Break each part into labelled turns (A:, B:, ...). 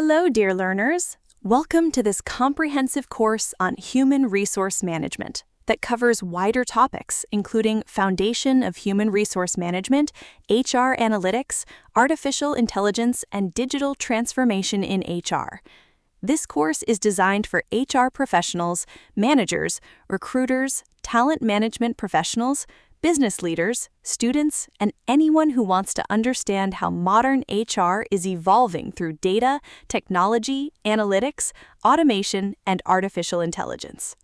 A: Hello, dear learners. Welcome to this comprehensive course on human resource management that covers wider topics, including foundation of human resource management, HR analytics, artificial intelligence, and digital transformation in HR. This course is designed for HR professionals, managers, recruiters, talent management professionals, business leaders, students, and anyone who wants to understand how modern HR is evolving through data, technology, analytics, automation, and artificial intelligence.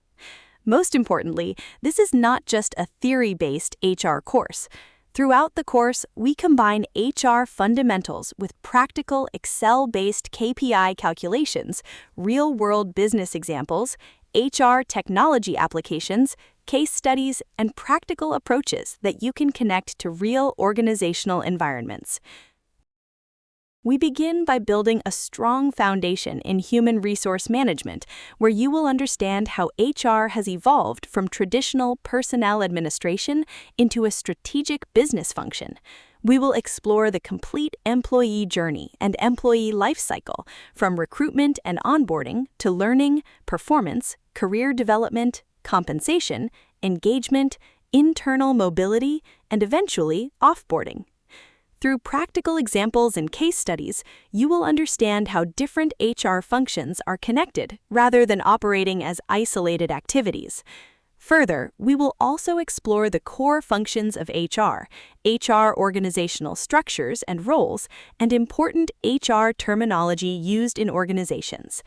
A: Most importantly, this is not just a theory-based HR course. Throughout the course, we combine HR fundamentals with practical Excel-based KPI calculations, real-world business examples, HR technology applications, case studies, and practical approaches that you can connect to real organizational environments. We begin by building a strong foundation in human resource management, where you will understand how HR has evolved from traditional personnel administration into a strategic business function. We will explore the complete employee journey and employee lifecycle, from recruitment and onboarding to learning, performance, career development, compensation, engagement, internal mobility, and eventually offboarding. Through practical examples and case studies, you will understand how different HR functions are connected rather than operating as isolated activities. Further, we will also explore the core functions of HR organizational structures and roles, and important HR terminology used in organizations.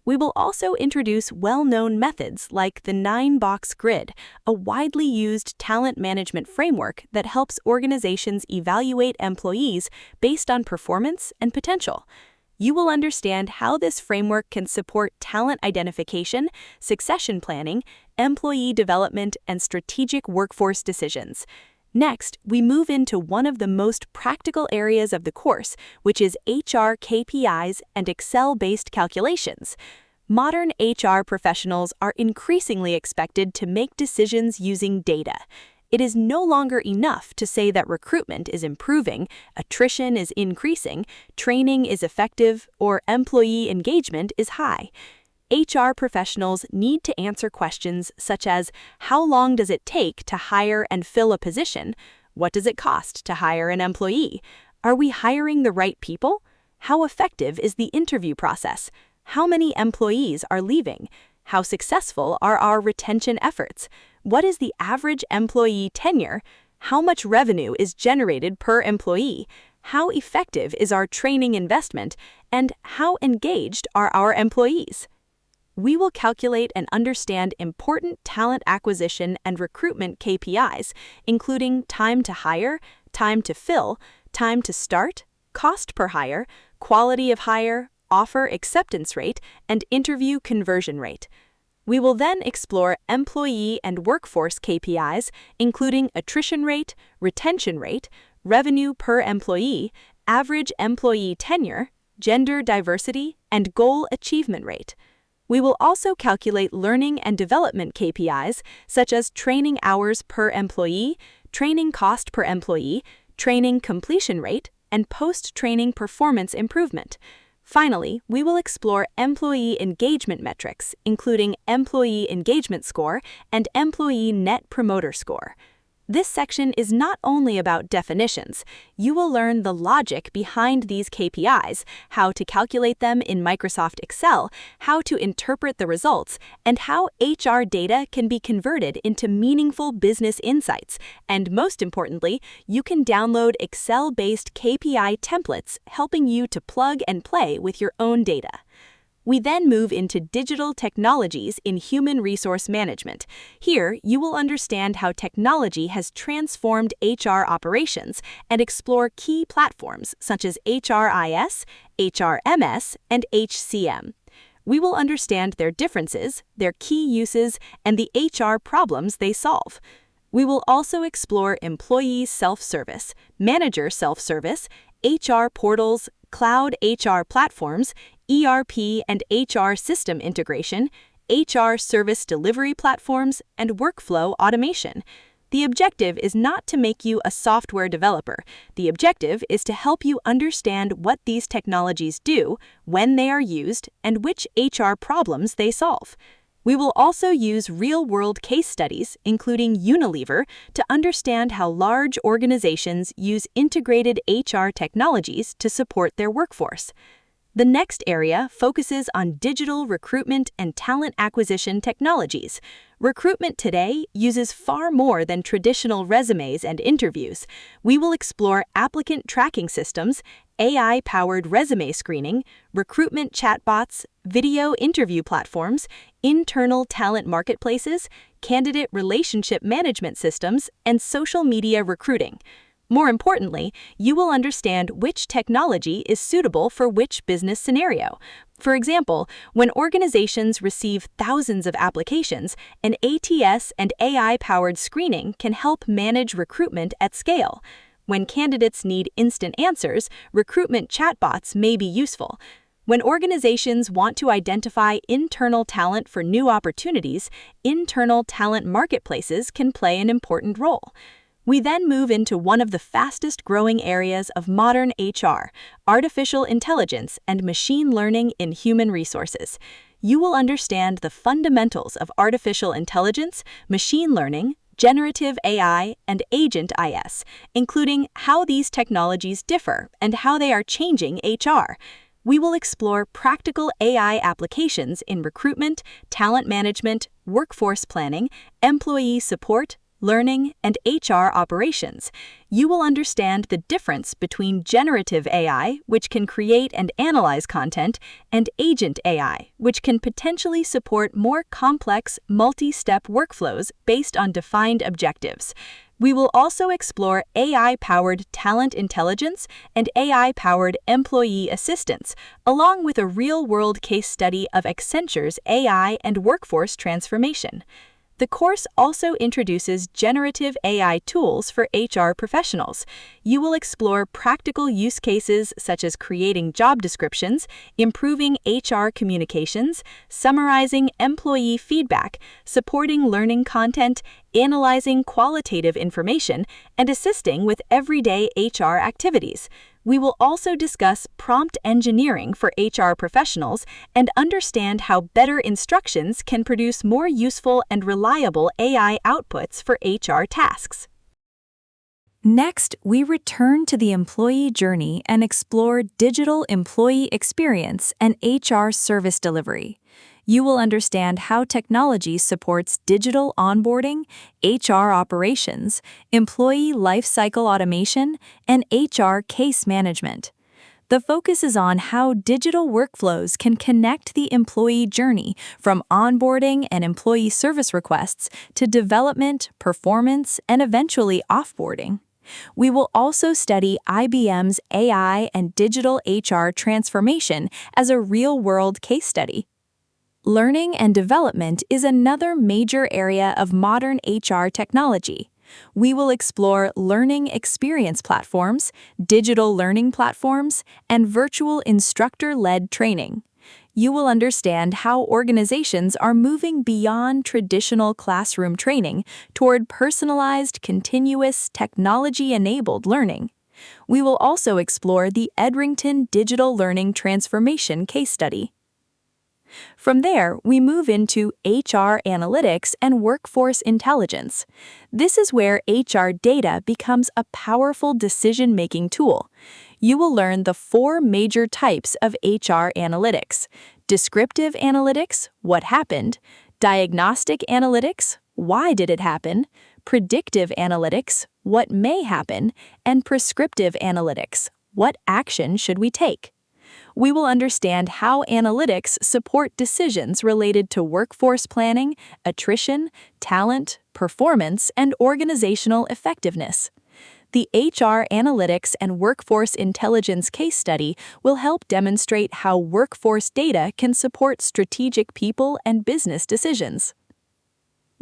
A: We will also introduce well-known methods like the 9-box grid, a widely used talent management framework that helps organizations evaluate employees based on performance and potential. You will understand how this framework can support talent identification, succession planning, employee development, and strategic workforce decisions. Next, we move into one of the most practical areas of the course, which is HR KPIs and Excel-based calculations. Modern HR professionals are increasingly expected to make decisions using data. It is no longer enough to say that recruitment is improving, attrition is increasing, training is effective, or employee engagement is high. HR professionals need to answer questions such as, how long does it take to hire and fill a position? What does it cost to hire an employee? Are we hiring the right people? How effective is the interview process? How many employees are leaving? How successful are our retention efforts? What is the average employee tenure? How much revenue is generated per employee? How effective is our training investment? And how engaged are our employees? We will calculate and understand important talent acquisition and recruitment KPIs, including time to hire, time to fill, time to start, cost per hire, quality of hire, offer acceptance rate, and interview conversion rate. We will then explore employee and workforce KPIs, including attrition rate, retention rate, revenue per employee, average employee tenure, gender diversity, and goal achievement rate. We will also calculate learning and development KPIs, such as training hours per employee, training cost per employee, training completion rate, and post-training performance improvement. Finally, we will explore employee engagement metrics, including employee engagement score and employee net promoter score. This section is not only about definitions. You will learn the logic behind these KPIs, how to calculate them in Microsoft Excel, how to interpret the results, and how HR data can be converted into meaningful business insights. And most importantly, you can download Excel-based KPI templates, helping you to plug and play with your own data. We then move into digital technologies in human resource management. Here, you will understand how technology has transformed HR operations and explore key platforms such as HRIS, HRMS, and HCM. We will understand their differences, their key uses, and the HR problems they solve. We will also explore employee self-service, manager self-service, HR portals, cloud HR platforms, ERP and HR system integration, HR service delivery platforms, and workflow automation. The objective is not to make you a software developer. The objective is to help you understand what these technologies do, when they are used, and which HR problems they solve. We will also use real-world case studies, including Unilever, to understand how large organizations use integrated HR technologies to support their workforce. The next area focuses on digital recruitment and talent acquisition technologies. Recruitment today uses far more than traditional resumes and interviews. We will explore applicant tracking systems, AI-powered resume screening, recruitment chatbots, video interview platforms, internal talent marketplaces, candidate relationship management systems, and social media recruiting. More importantly, you will understand which technology is suitable for which business scenario. For example, when organizations receive thousands of applications, an ATS and AI-powered screening can help manage recruitment at scale. When candidates need instant answers, recruitment chatbots may be useful. When organizations want to identify internal talent for new opportunities, internal talent marketplaces can play an important role. We then move into one of the fastest-growing areas of modern HR, artificial intelligence and machine learning in human resources. You will understand the fundamentals of artificial intelligence, machine learning, generative AI, and Agent.is, including how these technologies differ and how they are changing HR. We will explore practical AI applications in recruitment, talent management, workforce planning, employee support, learning, and HR operations. You will understand the difference between generative AI, which can create and analyze content, and Agent AI, which can potentially support more complex, multi-step workflows based on defined objectives. We will also explore AI-powered talent intelligence and AI-powered employee assistance, along with a real-world case study of Accenture's AI and workforce transformation. The course also introduces generative AI tools for HR professionals. You will explore practical use cases such as creating job descriptions, improving HR communications, summarizing employee feedback, supporting learning content, analyzing qualitative information, and assisting with everyday HR activities. We will also discuss prompt engineering for HR professionals and understand how better instructions can produce more useful and reliable AI outputs for HR tasks. Next, we return to the employee journey and explore digital employee experience and HR service delivery. You will understand how technology supports digital onboarding, HR operations, employee lifecycle automation, and HR case management. The focus is on how digital workflows can connect the employee journey from onboarding and employee service requests to development, performance, and eventually offboarding. We will also study IBM's AI and digital HR transformation as a real-world case study. Learning and development is another major area of modern HR technology. We will explore learning experience platforms, digital learning platforms, and virtual instructor-led training. You will understand how organizations are moving beyond traditional classroom training toward personalized, continuous, technology-enabled learning. We will also explore the Edrington Digital Learning Transformation case study. From there, we move into HR analytics and workforce intelligence. This is where HR data becomes a powerful decision-making tool. You will learn the 4 major types of HR analytics: descriptive analytics, what happened; diagnostic analytics, why did it happen; predictive analytics, what may happen; and prescriptive analytics, what action should we take. We will understand how analytics support decisions related to workforce planning, attrition, talent, performance, and organizational effectiveness. The HR analytics and workforce intelligence case study will help demonstrate how workforce data can support strategic people and business decisions.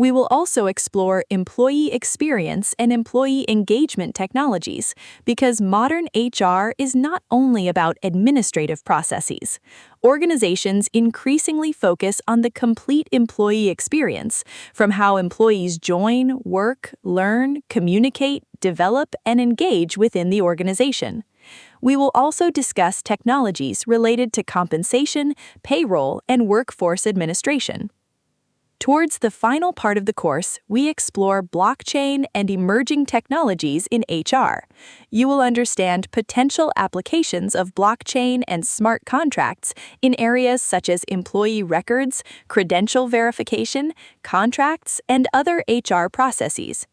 A: We will also explore employee experience and employee engagement technologies, because modern HR is not only about administrative processes. Organizations increasingly focus on the complete employee experience, from how employees join, work, learn, communicate, develop, and engage within the organization. We will also discuss technologies related to compensation, payroll, and workforce administration. Towards the final part of the course, we explore blockchain and emerging technologies in HR. You will understand potential applications of blockchain and smart contracts in areas such as employee records, credential verification, contracts, and other HR processes.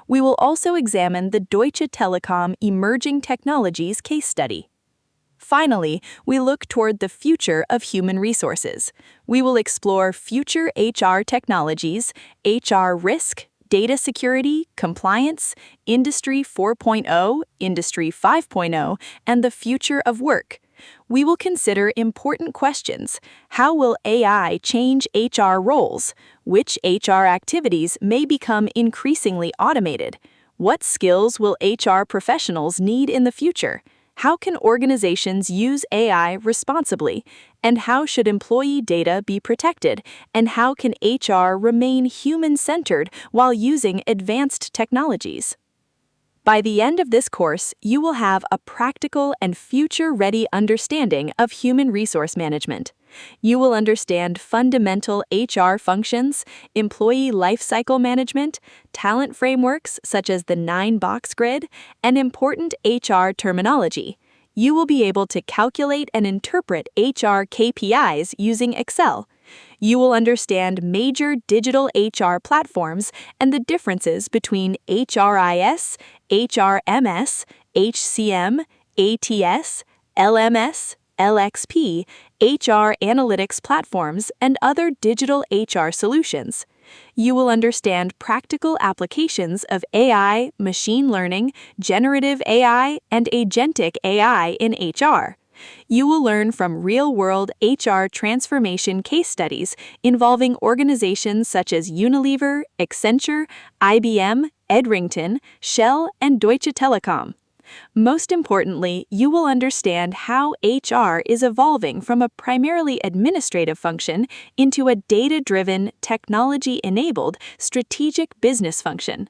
A: We will also examine the Deutsche Telekom Emerging Technologies case study. Finally, we look toward the future of human resources. We will explore future HR technologies, HR risk, data security, compliance, Industry 4.0, Industry 5.0, and the future of work. We will consider important questions. How will AI change HR roles? Which HR activities may become increasingly automated? What skills will HR professionals need in the future? How can organizations use AI responsibly? And how should employee data be protected? And how can HR remain human-centered while using advanced technologies? By the end of this course, you will have a practical and future-ready understanding of human resource management. You will understand fundamental HR functions, employee lifecycle management, talent frameworks such as the 9-box grid, and important HR terminology. You will be able to calculate and interpret HR KPIs using Excel. You will understand major digital HR platforms and the differences between HRIS, HRMS, HCM, ATS, LMS, LXP, HR analytics platforms, and other digital HR solutions. You will understand practical applications of AI, machine learning, generative AI, and agentic AI in HR. You will learn from real-world HR transformation case studies involving organizations such as Unilever, Accenture, IBM, Edrington, Shell, and Deutsche Telekom. Most importantly, you will understand how HR is evolving from a primarily administrative function into a data-driven, technology-enabled, strategic business function.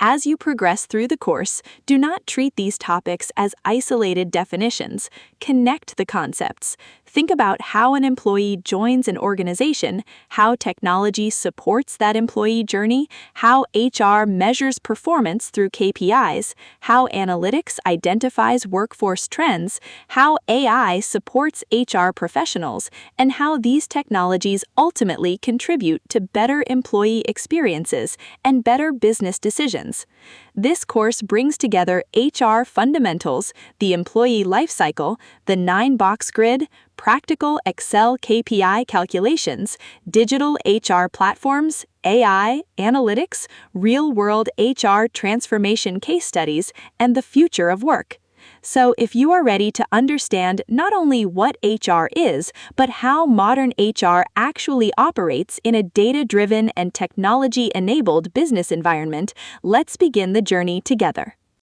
A: As you progress through the course, do not treat these topics as isolated definitions. Connect the concepts. Think about how an employee joins an organization, how technology supports that employee journey, how HR measures performance through KPIs, how analytics identifies workforce trends, how AI supports HR professionals, and how these technologies ultimately contribute to better employee experiences and better business decisions. This course brings together HR fundamentals, the employee lifecycle, the 9-box grid, practical Excel KPI calculations, digital HR platforms, AI, analytics, real-world HR transformation case studies, and the future of work. So if you are ready to understand not only what HR is, but how modern HR actually operates in a data-driven and technology-enabled business environment, let's begin the journey together.